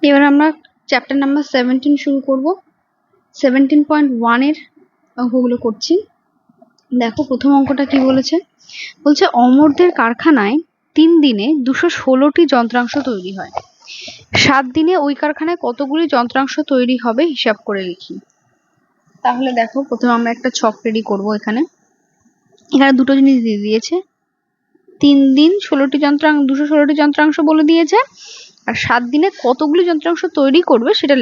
এবার আমরা chapter number 17 শুরু করব। 17.1 এর অঙ্কগুলো করছি। দেখো প্রথম অঙ্কটা কি বলেছে, বলছে অমরদের কারখানায় 3 দিনে 216টি যন্ত্রাংশ তৈরি হয়। 7 দিনে ওই কারখানায় কতগুলি যন্ত্রাংশ তৈরি হবে হিসাব করে লিখি। তাহলে দেখো প্রথমে আমরা একটা ছক রেডি করব। এখানে দুটো জিনিস দিয়ে দিয়েছে, 3 দিন 216টি যন্ত্রাংশ বলে দিয়েছে, আর 7 দিনে কতগুলি যন্ত্রাংশ তৈরি করবে সেটা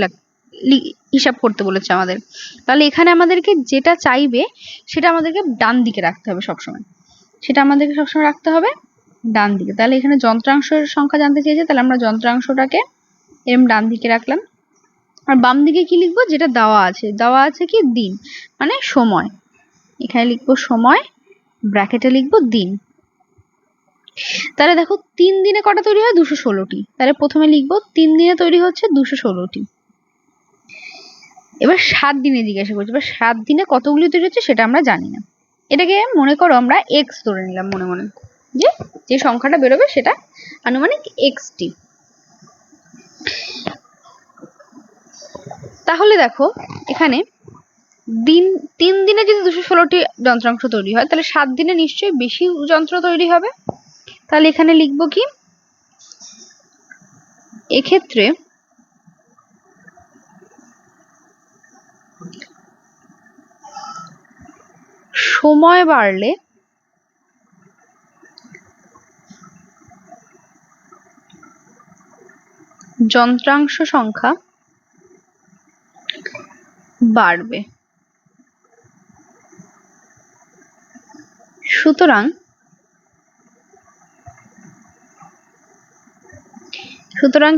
হিসাব করতে বলেছে আমাদের। তাহলে এখানে আমাদেরকে যেটা চাইবে সেটা আমাদেরকে ডান দিকে রাখতে হবে সবসময়, রাখতে হবে ডান দিকে। তাহলে এখানে যন্ত্রাংশের সংখ্যা জানতে চেয়েছে, তাহলে আমরা যন্ত্রাংশটাকে এরকম ডান দিকে রাখলাম। আর বাম দিকে কি লিখবো, যেটা দেওয়া আছে কি দিন, মানে সময়। এখানে লিখবো সময়, ব্র্যাকেটে লিখবো দিন। তাহলে দেখো 3 দিনে কটা তৈরি হয়, 216টি। তাহলে প্রথমে লিখবো 3 দিনে তৈরি হচ্ছে 216টি। এবার 7 দিনে জিজ্ঞাসা করছে, এবার 7 দিনে কতগুলি তৈরি হচ্ছে সেটা আমরা জানি না। এটাকে মনে করো আমরা এক্স ধরে নিলাম, মনে মনে যে সংখ্যাটা বেরোবে সেটা আনুমানিক এক্সটি। তাহলে দেখো এখানে 3 দিনে যদি 216টি যন্ত্রাংশ তৈরি হয়, তাহলে 7 দিনে নিশ্চয়ই বেশি যন্ত্র তৈরি হবে। তাহলে এখানে লিখবো কি, এক্ষেত্রে সময় বাড়লে যন্ত্রাংশ সংখ্যা বাড়বে। সুতরাং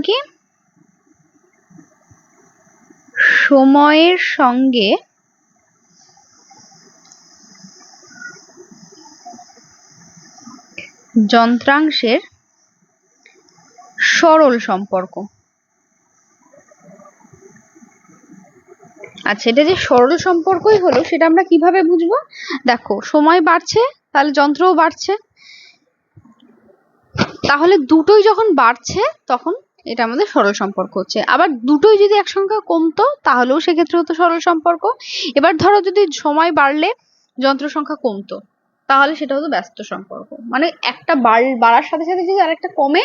কি সময়ের সঙ্গে যন্ত্রাংশের সরল সম্পর্ক। আচ্ছা, এটা যে সরল সম্পর্কই হলো সেটা আমরা কিভাবে বুঝবো? দেখো সময় বাড়ছে তাহলে যন্ত্রও বাড়ছে, তাহলে দুটোই যখন বাড়ছে তখন এটা আমাদের সরল সম্পর্ক হচ্ছে। আবার দুটোই যদি একসঙ্গে কমতো তাহলেও সেক্ষেত্রে হতো সরল সম্পর্ক। এবার ধরো যদি সময় বাড়লে যন্ত্র সংখ্যা কমতো তাহলে সেটা হতো ব্যস্ত সম্পর্ক। মানে একটা বাড়ার সাথে সাথে যদি আরেকটা কমে,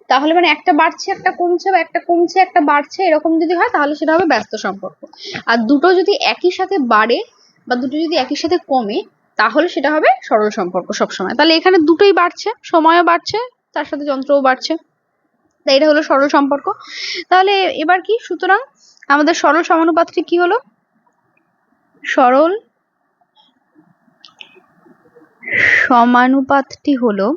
তাহলে মানে একটা বাড়ছে একটা কমছে, বা একটা কমছে একটা বাড়ছে, এরকম যদি হয় তাহলে সেটা হবে ব্যস্ত সম্পর্ক। আর দুটো যদি একই সাথে বাড়ে বা দুটো যদি একই সাথে কমে তাহলে সেটা হবে সরল সম্পর্ক সবসময়। তাহলে এখানে দুটোই বাড়ছে, সময়ও বাড়ছে তার সাথে যন্ত্রও বাড়ছে, তাই এটা হলো সরল সম্পর্ক। তাহলে এবার কি, সুতরাং আমাদের সরল সমানুপাতটি কি হলো, সরল সমানুপাতটি হলো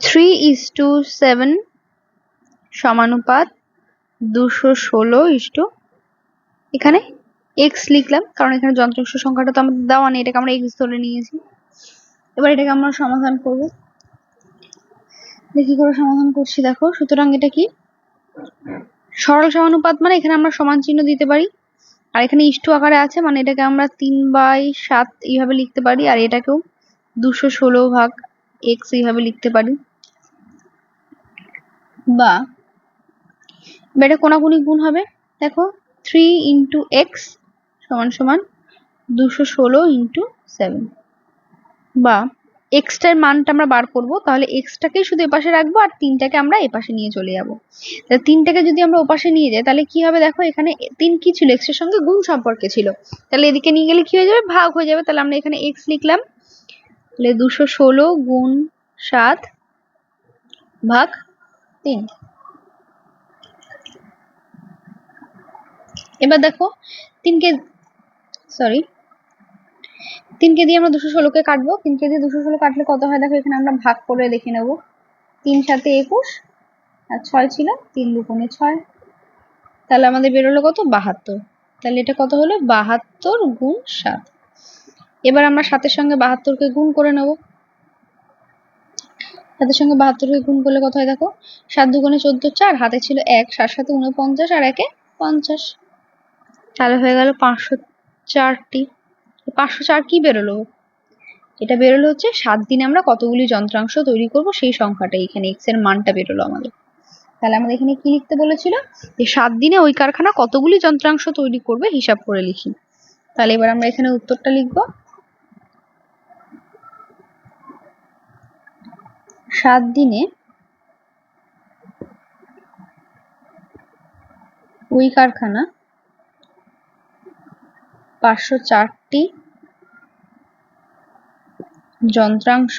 3:7 সমানুপাত 216 এখানে এক্স লিখলাম, কারণ এখানে যন্ত্রাংশ সংখ্যাটা তো আমাদের দেওয়া নেই, এটাকে আমরা এক্স ধরে নিয়েছি। এবার এটাকে আমরা সমাধান করব, দেখি করে সমাধান করছি। দেখো সুতরাং এটা কি সরল সমানুপাত, মানে এখানে আমরা সমান চিহ্ন দিতে পারি, আর এখানে ইস্টু আকারে আছে, মানে এটাকে আমরা 3/7 এইভাবে লিখতে পারি, আর এটাকেও 216 x এইভাবে লিখতে পারি। বা এটা কোনাকুনি গুণ হবে, দেখো 3 × x = 216 × 7। বা এক্সটার মানটা আমরা বার করব, তাহলে এক্সটাকেই শুধু এপাশে রাখবো আর 3টাকে আমরা এপাশে নিয়ে চলে যাব। তাহলে 3টাকে যদি আমরা ওপাশে নিয়ে যাই তাহলে কি হবে, দেখো এখানে 3 কি ছিল, এক্স এর সঙ্গে গুণ সম্পর্কে ছিল, তাহলে এদিকে নিয়ে গেলে কি হয়ে যাবে, ভাগ হয়ে যাবে। তাহলে আমরা এখানে এক্স লিখলাম, তাহলে 216 × 7 ভাগ 3। এবার দেখো 3কে দিয়ে আমরা 216কে কাটবো, 3কে দিয়ে 216 কাটলে কত হয় দেখো, এখানে আমরা ভাগ করে দেখে নেব। 3 × 7 = 21, আর 6 ছিল 3 × 2 = 6, তাহলে আমাদের বেরোলো কত, 72। তাহলে এটা কত হলো, 72 × 7। এবার আমরা 7-এর সঙ্গে 72কে গুণ করে নেব, 7-এর সঙ্গে 72কে গুণ করলে কত হয় দেখো, 7 × 2 = 14, 4 হাতে ছিল 1, 7 × 7 = 49, আর 1 = 50। তাহলে হয়ে গেল 504টি। 504 কি বেরোলো, এটা বেরোলো হচ্ছে 7 দিনে আমরা কতগুলি যন্ত্রাংশ তৈরি করব সেই সংখ্যাটা, এখানে এক্স এর মানটা বেরোলো আমাদের। তাহলে আমাদের এখানে কি লিখতে বলেছিল, যে 7 দিনে ওই কারখানা কতগুলি যন্ত্রাংশ তৈরি করবে হিসাব করে লিখি। তাহলে এবার আমরা এখানে উত্তরটা লিখব, 7 দিনে ওই কারখানা 504টি যন্ত্রাংশ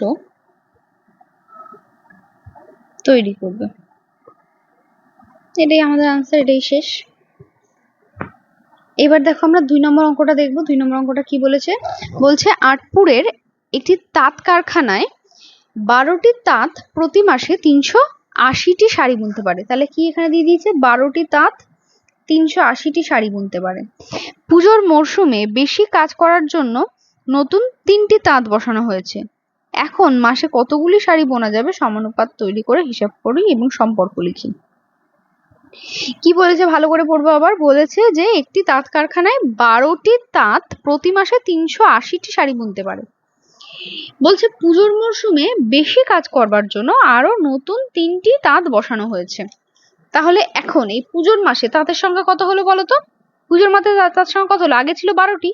তৈরি করবে। এটাই আমাদের আনসার, এটাই শেষ। এবার দেখো আমরা 2 নম্বর অঙ্কটা দেখবো। 2 নম্বর অঙ্কটা কি বলেছে, বলছে আটপুরের একটি তাঁত কারখানায় 12টি তাঁত প্রতি মাসে 380টি শাড়ি বুনতে পারে। তাহলে কি এখানে দিয়ে দিয়েছে, 12টি তাঁত 380টি শাড়ি বুনতে পারে। পুজোর মরশুমে বেশি কাজ করার জন্য নতুন 3টি তাঁত বসানো হয়েছে। এখন মাসে কতগুলি শাড়ি বোনা যাবে সমানুপাত তৈরি করে হিসাব করি এবং সম্পর্ক লিখি। কি বলেছে ভালো করে পড়বো আবার। বলেছে যে একটি তাঁত কারখানায় 12টি তাঁত প্রতি মাসে 380টি শাড়ি বুনতে পারে। বলছে পুজোর মরশুমে বেশি কাজ করবার জন্য আরো নতুন 3টি তাঁত বসানো হয়েছে। তাহলে এখন এই পুজোর মাসে তাঁতের সংখ্যা কত হলো বলতো, পুজোর মাসে তাঁতের সংখ্যা কত হলো, আগে ছিল 12টি,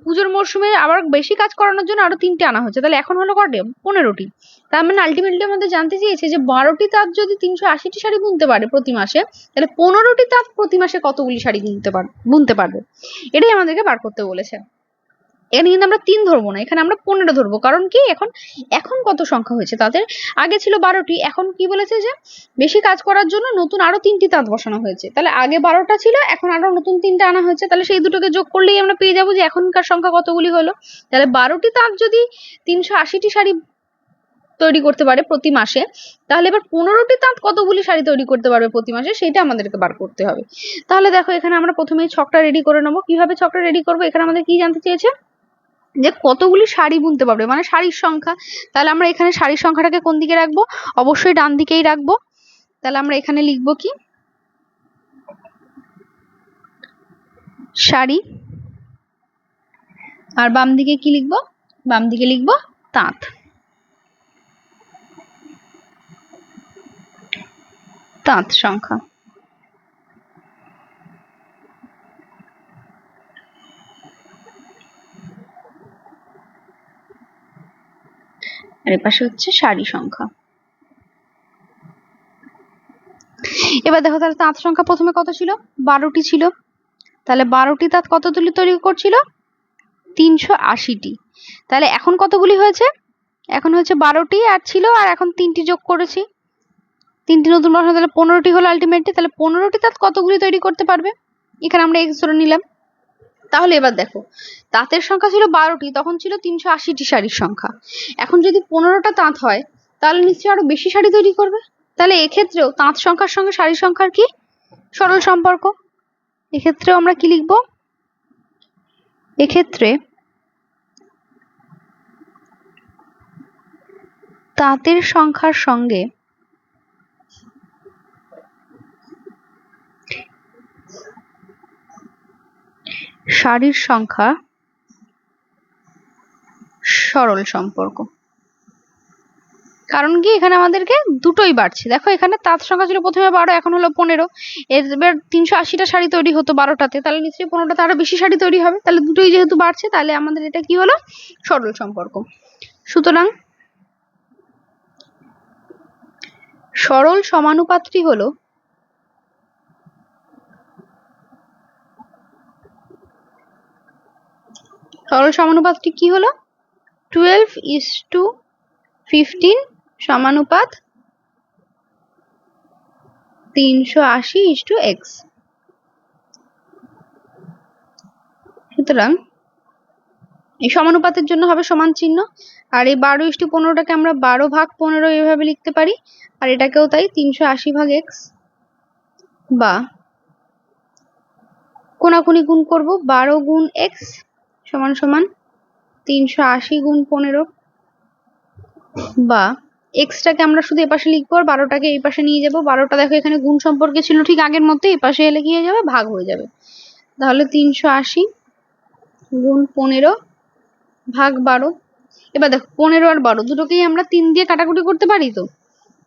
পুজোর মরশুমে আবার বেশি কাজ করানোর জন্য আরো 3টে আনা হয়েছে, তাহলে এখন হলো কটে, 15টি। তার মানে আলটিমেটলি আমাদের জানতে চেয়েছে যে 12টি তাঁত যদি 380টি শাড়ি বুনতে পারে প্রতি মাসে, তাহলে 15টি তাঁত প্রতি মাসে কতগুলি শাড়ি বুনতে পারবে, এটাই আমাদেরকে বার করতে বলেছে। এখানে কিন্তু আমরা 3 ধরবো না, এখানে আমরা 15 ধরবো। কারণ কি, এখন কত সংখ্যা হয়েছে তাদের, আগে ছিল 12টি, এখন কি বলেছে যে বেশি কাজ করার জন্য নতুন আরো 3টি তাঁত বসানো হয়েছে। তাহলে আগে 12টা ছিল, এখন আরো নতুন 3টে আনা হয়েছে, তাহলে সেই দুটোকে যোগ করলেই আমরা পেয়ে যাবো যে এখনকার সংখ্যা কতগুলি হলো। তাহলে 12টি তাঁত যদি 380টি শাড়ি তৈরি করতে পারে প্রতি মাসে, তাহলে এবার 15টি তাঁত কতগুলি শাড়ি তৈরি করতে পারবে প্রতি মাসে, সেটা আমাদেরকে বার করতে হবে। তাহলে দেখো এখানে আমরা প্রথমেই ছকটা রেডি করে নেবো। কিভাবে ছকটা রেডি করবো, এখানে আমাদের কি জানতে চেয়েছে, যে কতগুলি শাড়ি বুনতে পারবে, মানে শাড়ির সংখ্যা। তাহলে আমরা এখানে শাড়ির সংখ্যাটাকে কোন দিকে রাখবো, অবশ্যই ডান দিকেই রাখবো। তাহলে আমরা এখানে লিখবো কি, শাড়ি, আর বাম দিকে কি লিখবো, বাম দিকে লিখবো তাঁত। তাঁত সংখ্যা, আর এপাশে হচ্ছে শাড়ি সংখ্যা। এবার দেখো তাহলে তাঁত সংখ্যা প্রথমে কত ছিল, 12টি ছিল। তাহলে 12টি তাঁত কতগুলি তৈরি করছিল, 380টি। তাহলে এখন কতগুলি হয়েছে, এখন হচ্ছে 12টি আর ছিল, আর এখন 3টি যোগ করেছি, 3টি নতুন বসানো, তাহলে 15টি হলো আলটিমেটলি। তাহলে 15টি তাঁত কতগুলি তৈরি করতে পারবে, এখানে আমরা এক্স ধরে নিলাম। তাহলে এবার দেখো তাঁতের সংখ্যা ছিল 12টি, তখন ছিল 380টি শাড়ির সংখ্যা। এখন যদি 15টা তাঁত হয়, তাহলে নিশ্চয়ই আরো বেশি শাড়ি তৈরি করবে। তাহলে এক্ষেত্রেও তাঁত সংখ্যার সঙ্গে শাড়ির সংখ্যার কি সরল সম্পর্ক, এক্ষেত্রেও আমরা কি লিখবো, এক্ষেত্রে তাঁতের সংখ্যার সঙ্গে শাড়ির সংখ্যা সরল সম্পর্ক। কারণ কি, এখানে আমাদেরকে দুটোই বাড়ছে। দেখো এখানে তাঁত সংখ্যা ছিল প্রথমে 12, এখন হলো 15। এবার 380টা শাড়ি তৈরি হতো 12টাতে, তাহলে নিশ্চয়ই 15টাতে আরো বেশি শাড়ি তৈরি হবে। তাহলে দুটোই যেহেতু বাড়ছে, তাহলে আমাদের এটা কি হলো, সরল সম্পর্ক। সুতরাং সরল সমানুপাতটি হলো সরল সমানুপাতটি কি হলো, 12:15 সমানুপাত 380:x। সুতরাং এই সমানুপাতের জন্য হবে সমান চিহ্ন, আর এই 12:15টাকে আমরা 12/15 এইভাবে লিখতে পারি, আর এটাকেও তাই 380/x, বা কোনাকুনি গুণ করব, 12 গুণ x সমান সমান 380 গুণ 15, বা এক্সটাকে আমরা শুধু এপাশে লিখবো আর 12টাকে এই পাশে নিয়ে যাবো। 12টা দেখো এখানে গুণ সম্পর্কে ছিল ঠিক আগের মতো, এই পাশে এলে কি হয়ে যাবে, ভাগ হয়ে যাবে। তাহলে 380 গুণ 15 ভাগ 12, এবার দেখো 15 আর 12 দুটোকেই আমরা 3 দিয়ে কাটাকুটি করতে পারি তো,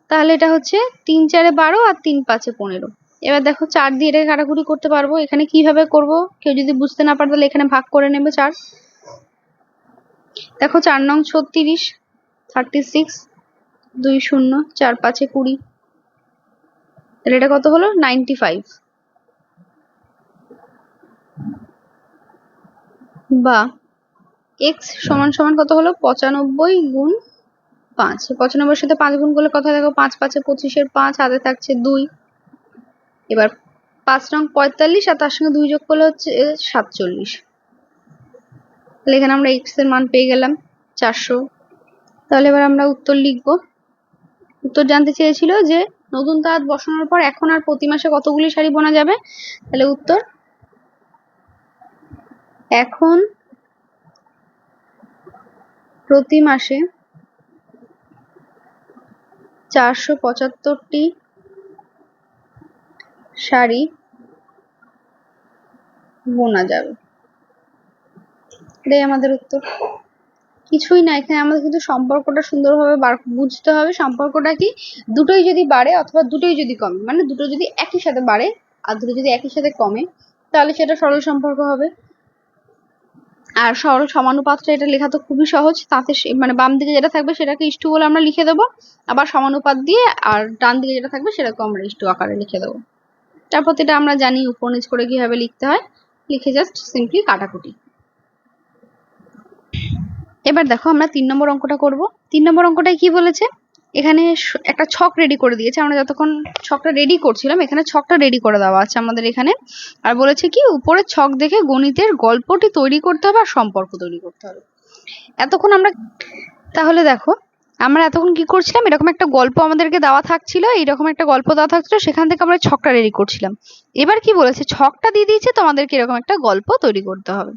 তাহলে এটা হচ্ছে 3 4 12 আর 3 5 15। এবার দেখো 4 দিয়ে এটাকে কাটাকুটি করতে পারবো। এখানে কিভাবে করব, কেউ যদি বুঝতে না পারে তাহলে এখানে ভাগ করে নেবে 4। দেখো 4 নং 36, 36, 2 0, 4 5 20, তাহলে এটা কত হলো 95, বা x সমান সমান কত হলো 95 গুণ 5। 95 এর সাথে 5 গুণ করলে কত হয় দেখো, 5 5 25 এর 5, হাতে থাকছে 2। এবার 5 নং 45 আর তার সঙ্গে 2 যোগ করলে হচ্ছে 47। তাহলে এখানে আমরা x এর মান পেয়ে গেলাম 400। তাহলে এবার আমরা উত্তর লিখব। উত্তর জানতে চেয়েছিল যে নতুন তাঁত বসানোর পর এখন আর প্রতি মাসে কতগুলি শাড়ি বোনা যাবে। তাহলে উত্তর, এখন প্রতি মাসে 475টি শাড়ি বোনা যাবে। এটাই আমাদের উত্তর। কিছুই না, এখানে আমাদের কিন্তু সম্পর্কটা সুন্দরভাবে বুঝতে হবে। সম্পর্কটা কি, দুটোই যদি বাড়ে অথবা দুটোই যদি কমে, মানে দুটো যদি একই সাথে বাড়ে আর দুটো যদি একই সাথে কমে, তাহলে সেটা সরল সম্পর্ক হবে। আর সরল সমানুপাতটা এটা লেখা তো খুবই সহজ। তাতে মানে বাম দিকে যেটা থাকবে সেটাকে ইস্টু বলে আমরা লিখে দেবো, আবার সমানুপাত দিয়ে, আর ডান দিকে যেটা থাকবে সেটাকে আমরা ইস্টু আকারে লিখে দেবো। তারপর এটা আমরা জানি উপর নিচ করে কিভাবে লিখতে হয়, লিখে জাস্ট সিম্পলি কাটাকুটি। এবার দেখো আমরা 3 নম্বর অঙ্কটা করব। 3 নম্বর অঙ্কটায় কি বলেছে, এখানে একটা ছক রেডি করে দিয়েছে। আমরা যতক্ষণ ছকটা রেডি করছিলাম এখানে ছকটা রেডি করে দেওয়া আছে আমাদের এখানে। আর বলেছে কি, উপরে ছক দেখে গণিতের গল্পটি তৈরি করতে হবে আর সম্পর্ক তৈরি করতে হবে। এতক্ষণ আমরা, তাহলে দেখো আমরা এতক্ষণ কি করছিলাম, এরকম একটা গল্প আমাদেরকে দেওয়া থাকছিল, এইরকম একটা গল্প দেওয়া থাকছিল, সেখান থেকে আমরা ছকটা রেডি করছিলাম। এবার কি বলেছে, ছকটা দিয়ে দিয়েছে তোমাদেরকে এরকম একটা গল্প তৈরি করতে হবে।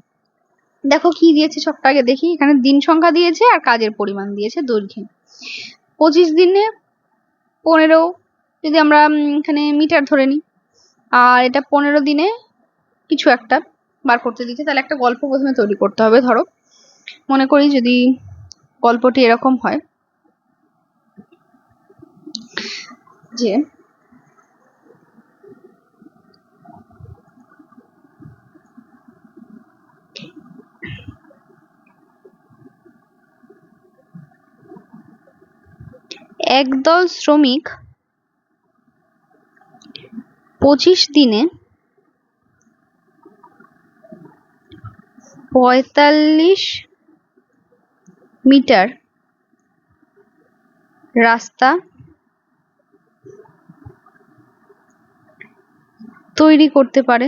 দেখো কি দিয়েছে ছকটা আগে দেখি। এখানে দিন সংখ্যা দিয়েছে আর কাজের পরিমাণ দিয়েছে দৈর্ঘ্যে। 25 দিনে 15, যদি আমরা এখানে মিটার ধরে নিই, আর এটা 15 দিনে কিছু একটা বার করতে দিচ্ছে। তাহলে একটা গল্প প্রথমে তৈরি করতে হবে। ধরো মনে করি যদি গল্পটি এরকম হয় যে একদল শ্রমিক 25 দিনে 45 মিটার রাস্তা তৈরি করতে পারে।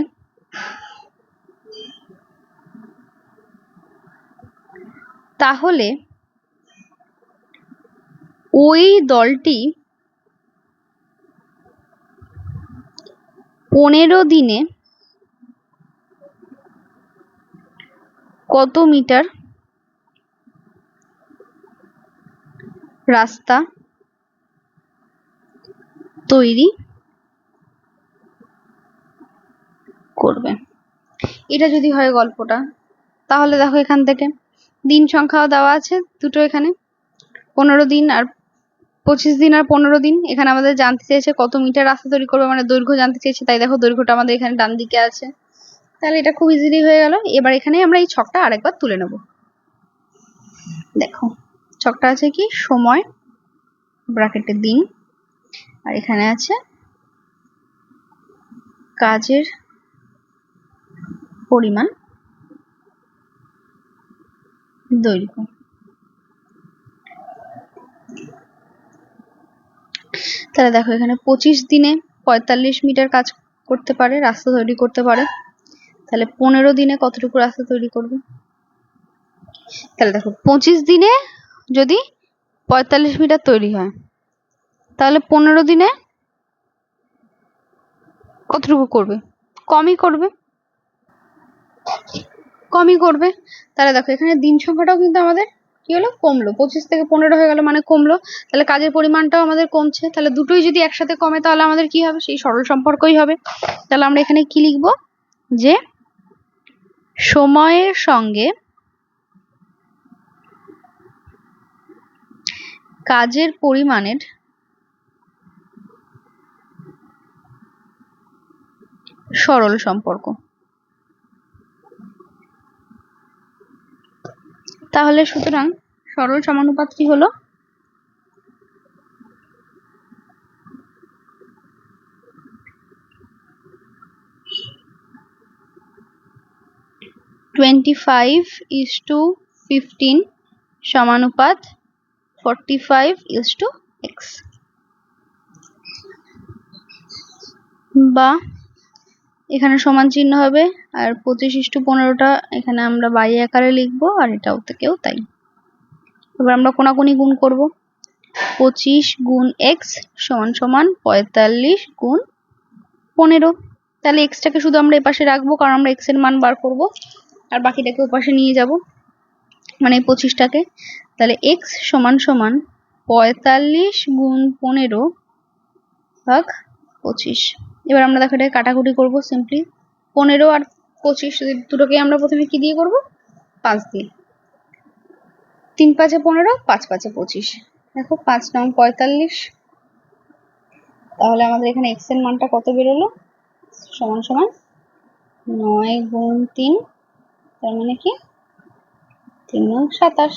তাহলে ওই দলটি 15 দিনে কত মিটার রাস্তা তৈরি করবে। এটা যদি হয় গল্পটা, তাহলে দেখো এখান থেকে দিন সংখ্যাও দেওয়া আছে দুটো, এখানে 15 দিন আর 25 দিন আর 15 দিন। এখানে আমাদের জানতে চেয়েছে কত মিটার রাস্তা তৈরি করবে, মানে দৈর্ঘ্য জানতে চেয়েছে। তাই দেখো দৈর্ঘ্যটা আমাদের এখানে ডান দিকে আছে। তাহলে এটা খুব ইজিলি হয়ে গেল। এবার এখানে আমরা এই ছকটা আরেকবার তুলে নেব। দেখো ছকটা আছে কি, সময় ব্র্যাকেটে দিন, আর এখানে আছে কাজের পরিমাণ দৈর্ঘ্য। তাহলে দেখো এখানে 25 দিনে 45 মিটার কাজ করতে পারে, রাস্তা তৈরি করতে পারে। তাহলে 15 দিনে কতটুকু রাস্তা তৈরি করবে। তাহলে দেখো 25 দিনে যদি 45 মিটার তৈরি হয়, তাহলে 15 দিনে কতটুকু করবে, কমই করবে, কমই করবে। তাহলে দেখো এখানে দিন সংখ্যাটাও কিন্তু আমাদের কি হলো, কমলো। 25 থেকে 15 হয়ে গেল মানে কমলো। তাহলে কাজের পরিমাণটাও আমাদের কমছে। তাহলে দুটোই যদি একসাথে কমে তাহলে আমাদের কি হবে, সেই সরল সম্পর্কই হবে। তাহলে আমরা এখানে কি লিখবো, যে সময়ের সঙ্গে কাজের পরিমাণের সরল সম্পর্ক। তাহলে সুতরাং সরল সমানুপাতটি হলো 25:15 সমানুপাত 45:x, বা এখানে সমান চিহ্ন হবে আর 25:15টা এখানে আমরা বাই আকারে লিখবো আর এটাও থেকেও তাই। এবার আমরা কোনাকুনি গুণ করব। 25 গুণ x সমান সমান 45 গুণ 15। তাহলে x টাকে শুধু আমরা এপাশে রাখবো কারণ আমরা x এর মান বার করব, আর বাকিটাকে ওপাশে নিয়ে যাব, মানে 25টাকে। তাহলে x সমান সমান 45 গুণ 15 ভাগ 25। এবার আমরা দেখো এটাকে কাটাকুটি করবো সিম্পলি। 15 আর 25 দুটোকে আমরা প্রথমে কি দিয়ে করব? 5 দিয়ে। 3 5 15, 5 5 25। দেখো 5 9 45। তাহলে আমাদের এখানে x এর মানটা কত বেরোলো? সমান সমান 9 গুণ 3, তার মানে কি 3 9 27।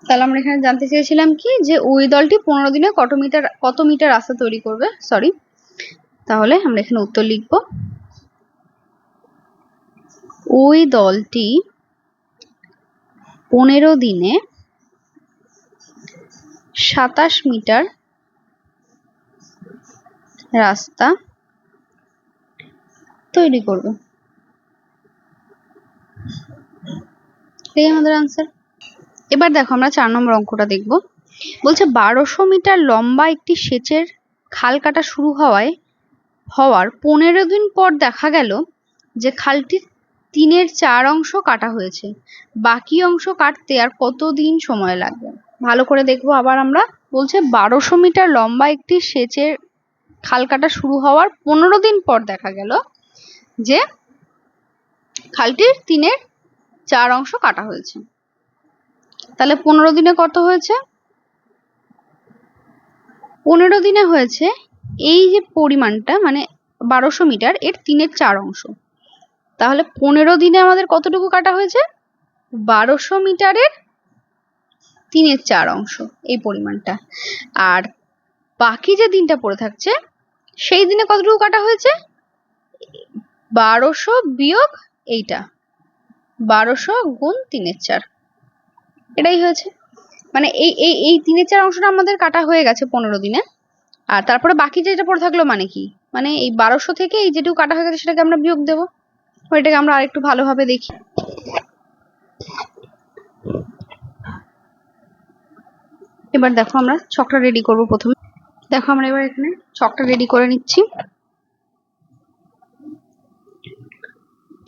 তাহলে আমরা এখানে জানতে চেয়েছিলাম কি যে ওই দলটি 15 দিনে কত মিটার রাস্তা তৈরি করবে, সরি। তাহলে আমরা এখানে উত্তর লিখব, ওই দলটি 15 দিনে 27 মিটার রাস্তা তৈরি করবে। এই আমাদের আনসার। এবার দেখো আমরা 4 নম্বর অঙ্কটা দেখব। বলছে 1200 মিটার লম্বা একটি সেচের খাল কাটা শুরু হওয়ার 15 দিন পর দেখা গেল যে খালটির 3/4 অংশ কাটা হয়েছে। বাকি অংশ কাটতে আর কত দিন সময় লাগবে? ভালো করে দেখবো আবার আমরা। বলছে 1200 মিটার লম্বা একটি সেচের খাল কাটা শুরু হওয়ার 15 দিন পর দেখা গেল যে খালটির 3/4 অংশ কাটা হয়েছে। তাহলে 15 দিনে কত হয়েছে? 15 দিনে হয়েছে এই যে পরিমাণটা, মানে 1200 মিটার এর 3/4 অংশ। তাহলে 15 দিনে আমাদের কতটুকু কাটা হয়েছে? 1200 মিটারের 3/4 অংশ, এই পরিমাণটা। আর বাকি যে দিনটা পড়ে থাকছে সেই দিনে কতটুকু কাটা হয়েছে? 1200 বিয়োগ এইটা, 1200 গুণ 3/4, এটাই হয়েছে। মানে এই 3/4 অংশটা আমাদের কাটা হয়ে গেছে 15 দিনে। আর তারপরে বাকি যেটা পড়ে থাকলো মানে কি, মানে এই 1200 থেকে এই যেটুকু কাটা হয়ে গেছে সেটাকে আমরা বিয়োগ দেবো। ওইটাকে আমরা আরেকটু ভালোভাবে দেখি। এবার দেখো আমরা ছকটা রেডি করব প্রথমে। দেখো আমরা এবার এখানে ছকটা রেডি করে নিচ্ছি।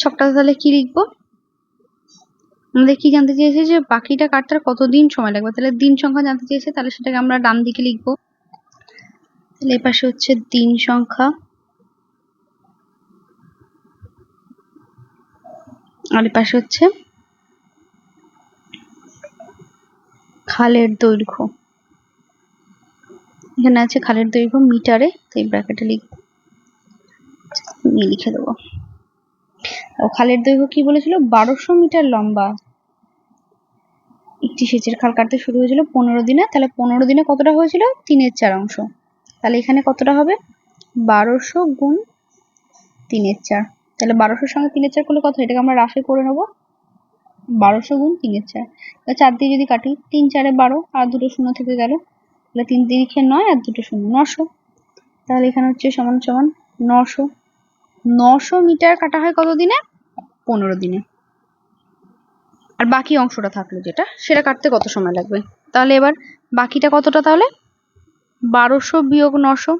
ছকটা তাহলে কি লিখবো? আমাদের কি জানতে চেয়েছে যে বাকিটা কাটতে কতদিন সময় লাগবে, তাহলে দিন সংখ্যা জানতে চেয়েছে, তাহলে সেটাকে আমরা ডান দিকে লিখবো। তাহলে এই পাশে হচ্ছে দিন সংখ্যা আর এই পাশে হচ্ছে খালের দৈর্ঘ্য। এখানে আছে খালের দৈর্ঘ্য মিটারে, তাই ব্র্যাকেটে লিখবো, লিখে দেবো। খালের দৈর্ঘ্য কি বলেছিল? 1200 মিটার লম্বা একটি সেচের খাল কাটতে শুরু হয়েছিল 15 দিনে। তাহলে 15 দিনে কতটা হয়েছিল? 3/4 অংশ। তাহলে এখানে কতটা হবে? 1200 গুণ 3/4। তাহলে 1200 সঙ্গে 3/4 করলে কত? এটাকে আমরা রাশি করে নেবো। 1200 গুণ 3/4, 4 দিয়ে যদি কাটি 3 4 12, আর দুটো শূন্য থেকে গেল, তাহলে 3 3 9 আর দুটো শূন্য 900। তাহলে এখানে হচ্ছে সমান সমান 900 মিটার কাটা হয় কত দিনে? 15 দিনে। আর বাকি অংশটা থাকলো যেটা, সেটা কাটতে কত সময় লাগবে? তাহলে এবার বাকিটা কতটা? তাহলে 1200 বিয়োগ 900,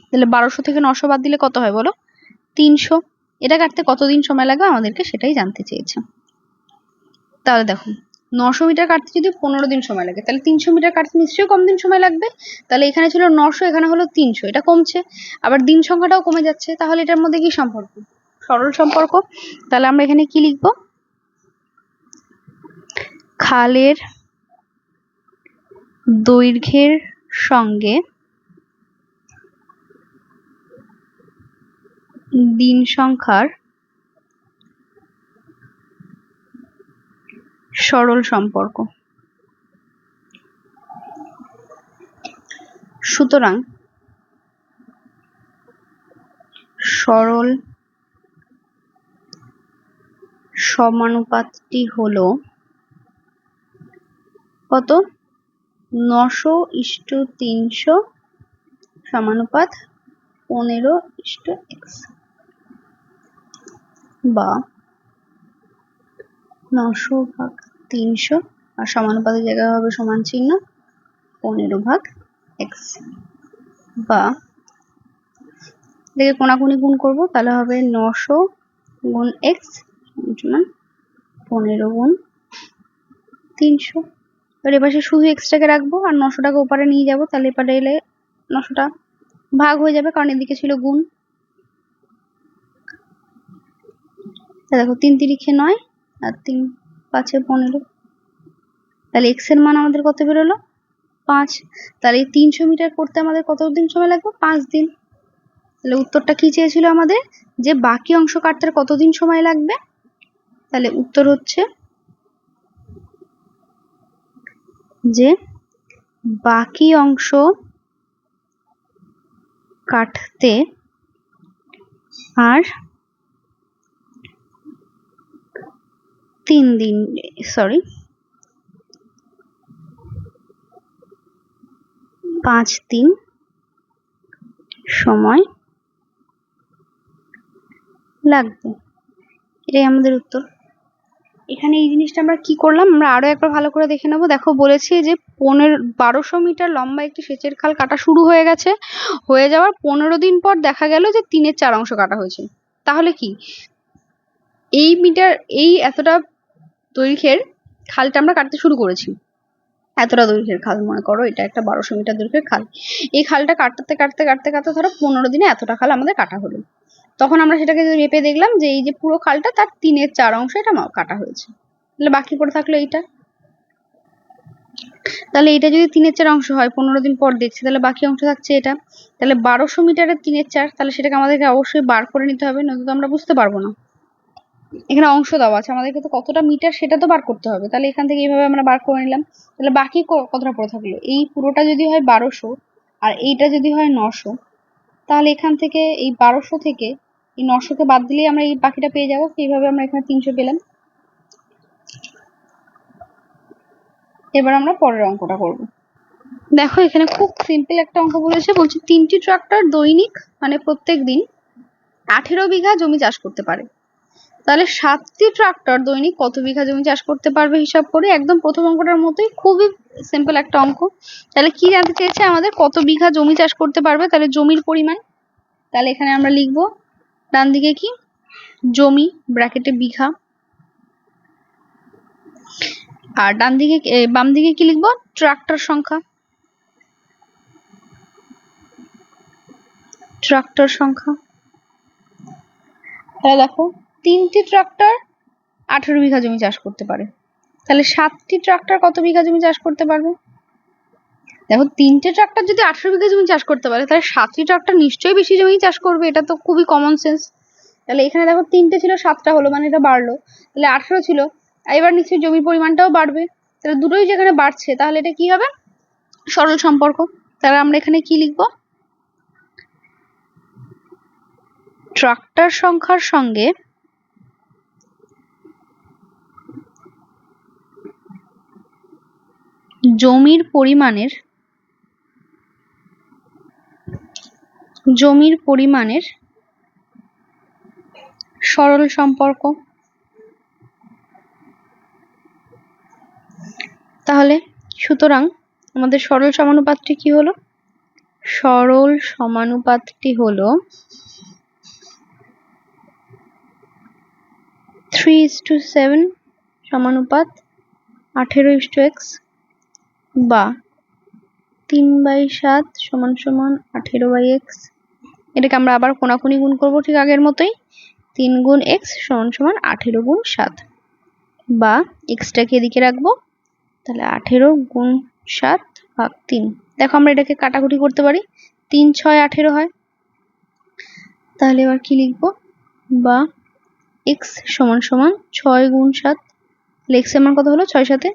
তাহলে 1200 থেকে 900 বাদ দিলে কত হয় বলো? 300। এটা কাটতে কতদিন সময় লাগবে আমাদেরকে সেটাই জানতে চেয়েছে। তাহলে দেখো 900 মিটার কাটতে যদি 15 দিন সময় লাগে, তাহলে 300 মিটার কাটতে নিশ্চয়ই কম দিন সময় লাগবে। তাহলে এখানে ছিল 900, এখানে হলো 300, এটা কমছে, আবার দিন সংখ্যাটাও কমে যাচ্ছে। তাহলে এটার মধ্যে কি সম্পর্ক? সরল সম্পর্ক। তাহলে আমরা এখানে কি লিখবো? খালের দৈর্ঘ্যের সঙ্গে দিন সংখ্যার সরল সম্পর্ক। সুতরাং সরল সমানুপাতটি হলো কত? 900:300 সমানুপাত 15:x, বা 900/300 আর সমানুপাতের জায়গায় হবে সমান চিহ্ন 15/x, বা দেখে কোনাকুনি গুণ করবো তাহলে হবে 900 × x সমান 15×300। এবার এপাশে শুধু এক্সটাকে রাখবো আর 900টাকে ওপারে নিয়ে যাবো, তাহলে এপারে এলে 900টা ভাগ হয়ে যাবে, কারণ এদিকে ছিল গুণ। দেখো 3 3 9 আর 3 5 15, তাহলে এক্স এর মান আমাদের কত বেরোলো? 5। তাহলে এই 300 মিটার করতে আমাদের কত দিন সময় লাগবে? 5 দিন। তাহলে উত্তরটা কি চেয়েছিল আমাদের? যে বাকি অংশ কাটতে কতদিন সময় লাগবে? তাহলে উত্তর হচ্ছে যে বাকি অংশ কাটতে আর 5 দিন সময় লাগবে। এটাই আমাদের উত্তর। এখানে এই জিনিসটা আমরা কি করলাম, আমরা আরো একবার ভালো করে দেখে নেবো। দেখো বলেছি যে 1200 মিটার লম্বা একটি সেচের খাল কাটা শুরু হয়ে গেছে, হয়ে যাওয়ার 15 দিন পর দেখা গেল যে 3/4 অংশ কাটা হয়েছে। তাহলে কি এই এতটা দৈর্ঘ্যের খালটা আমরা কাটতে শুরু করেছি। এতটা দৈর্ঘ্যের খাল, মনে করো এটা একটা 1200 মিটার দৈর্ঘ্যের খাল। এই খালটা কাটতে কাটতে কাটতে কাটতে ধরো 15 দিনে এতটা খাল আমাদের কাটা হলো। তখন আমরা সেটাকে মেপে দেখলাম যে এই যে পুরো খালটা তার 3/4 অংশ এটা কাটা হয়েছে। তাহলে বাকি পড়ে থাকলো এইটা। তাহলে এটা যদি 3/4 অংশ হয়, 15 দিন পর দেখছি, তাহলে বাকি অংশ থাকছে এটা। তাহলে 1200 মিটারের 3/4, তাহলে সেটাকে আমাদেরকে অবশ্যই বার করে নিতে হবে, নয়তো আমরা বুঝতে পারবো না। এখানে অংশ দেওয়া আছে, আমাদেরকে তো কতটা মিটার সেটা তো বার করতে হবে। তাহলে এখান থেকে এইভাবে আমরা বার করে নিলাম। তাহলে বাকি কতটা পড়ে থাকলো? এই পুরোটা যদি হয় 1200 আর এইটা যদি হয় 900, তাহলে এখান থেকে এই 1200 থেকে এই 900কে বাদ দিলেই আমরা এই বাকিটা পেয়ে যাবো। এইভাবে আমরা এখানে 300 পেলাম। এবার আমরা পরের অঙ্কটা করব। দেখো এখানে খুব সিম্পল একটা অঙ্ক বলেছে, বলছে 3টি ট্রাক্টর দৈনিক মানে প্রত্যেক দিন 18 বিঘা জমি চাষ করতে পারে। তাহলে 7টি ট্রাক্টর দৈনিক কত বিঘা জমি চাষ করতে পারবে হিসাব করে। একদম প্রথম অঙ্কটার মতোই খুবই সিম্পল একটা অঙ্ক। তাহলে কি জানতে চেয়েছে আমাদের? কত বিঘা জমি চাষ করতে পারবে, তাহলে জমির পরিমাণ। তাহলে এখানে আমরা লিখবো ডান দিকে কি জমি ব্র্যাকেটে বিঘা, আর ডান দিকে বাম দিকে কি লিখবো? ট্রাক্টর সংখ্যা। তাহলে দেখো 3টি ট্রাক্টর 18 বিঘা জমি চাষ করতে পারে। তাহলে 7টি ট্রাক্টর কত বিঘা জমি চাষ করতে পারবে? দেখো 3টে ট্রাক্টর যদি 18 বিঘা জমি চাষ করতে পারে, তাহলে 7টি ট্রাক্টর নিশ্চয়ই বেশি জমি চাষ করবে। এটা তো খুবই কমন সেন্স। তাহলে এখানে দেখো 3টে ছিল 7টা হলো, মানে এটা বাড়লো। তাহলে 18 ছিল, এবার নিশ্চয়ই জমির পরিমাণটাও বাড়বে। তাহলে দুটোই যেখানে বাড়ছে, তাহলে এটা কি হবে? সরল সম্পর্ক। তাহলে আমরা এখানে কি লিখবো? ট্রাক্টর সংখ্যার সঙ্গে জমির পরিমাণের সরল সম্পর্ক। তাহলে সুতরাং আমাদের সরল সমানুপাতটি কি হলো? সরল সমানুপাতটি হলো 3:7 সমানুপাত 18:x, বা 3/7 সমান সমান 18/x। এটাকে আমরা আবার কোনাকুনি গুণ করবো ঠিক আগের মতোই। 3 গুণ x সমান সমান 18 গুণ 7, বা এক্সটাকে এদিকে রাখবো। তাহলে 18 গুণ 7 ভাগ 3। দেখো আমরা এটাকে কাটাকুটি করতে পারি, 3 6 18 হয়। তাহলে এবার কি লিখবো, বা x সমান সমান 6 গুণ 7, x এর মান কত হলো, 6 7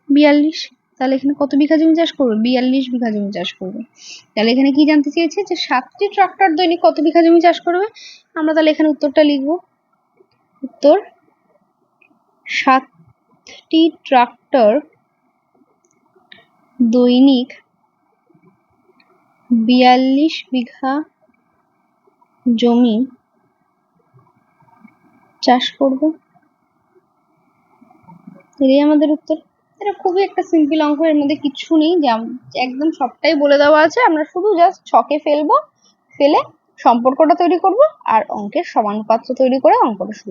42। তাহলে এখানে কত বিঘা জমি চাষ করবে, 42 বিঘা জমি চাষ করবে। তাহলে এখানে কি জানতে চেয়েছে, যে 7টি ট্রাক্টর দৈনিক কত বিঘা জমি চাষ করবে। আমরা তাহলে এখানে উত্তরটা লিখবো, উত্তর 7টি ট্রাক্টর দৈনিক 42 বিঘা জমি চাষ করবে। এটাই আমাদের উত্তর। এটা খুবই একটা সিম্পল অঙ্ক, এর মধ্যে কিছু নেই, একদম সবটাই বলে দেওয়া আছে। আমরা শুধু জাস্ট ছকে ফেলবো, ফেলে সম্পর্কটা তৈরি করব আর অঙ্কের সমানুপাত্র তৈরি করে অঙ্কটা শুরু